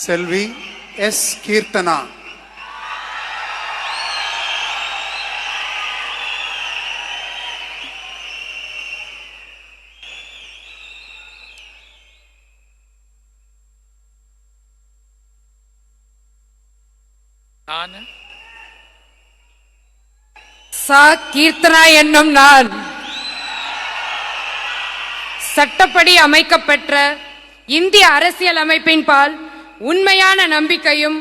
செல்வி S Keerthana. Keerthana என்னும் நான் சட்டப்படி அமைக்கப்பெற்ற இந்திய அரசியல் அமைப்பின் பால் உண்மையான நம்பிக்கையும்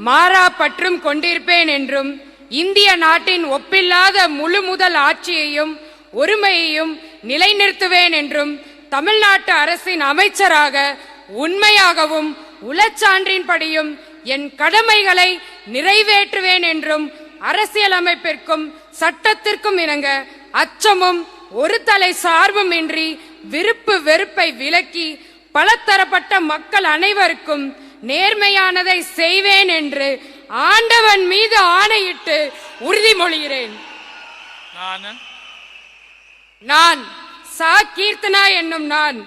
மாறா பற்றும் கொண்டிருப்பேன் என்றும் இந்திய நாட்டின் ஒப்பில்லாத முழு முதல் ஆட்சியையும் ஒருமையையும் நிலைநிறுத்துவேன் என்றும் தமிழ்நாட்டு அரசின் அமைச்சராக உண்மையாகவும் உளச்சான்றின்படியும் என் கடமைகளை நிறைவேற்றுவேன் என்றும் அரசியல் அமைப்பிற்கும் சட்டத்திற்கும் இணங்க அச்சமும் ஒரு தலை சார்பும் இன்றி விருப்பு வெறுப்பை விலக்கி பலதரப்பட்ட மக்கள் அனைவருக்கும் நேர்மையானதை செய்வேன் என்று ஆண்டவன் மீது ஆணையிட்டு உறுதிமொழிகிறேன். நான் கீர்த்தனா என்னும் நான்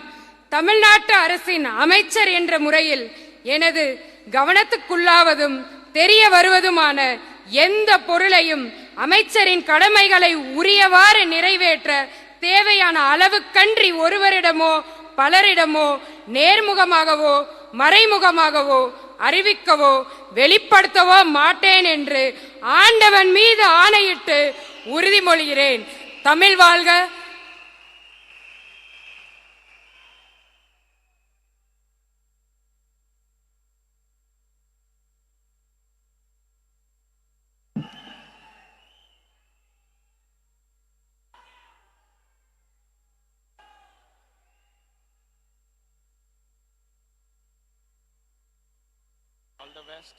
தமிழ்நாட்டு அரசின் அமைச்சர் என்ற முறையில் எனது கவனத்துக்குள்ளாவதும் தெரிய வருவதுமான எந்த பொருளையும் அமைச்சரின் கடமைகளை உரியவாறு நிறைவேற்ற தேவையான அளவுக்கன்றி ஒருவரிடமோ பலரிடமோ நேர்முகமாகவோ மறைமுகமாகவோ அறிவிக்கவோ வெளிப்படுத்தவோ மாட்டேன் என்று ஆண்டவன் மீது ஆணையிட்டு உறுதிமொழிகிறேன். தமிழ் வாழ்க. All the best.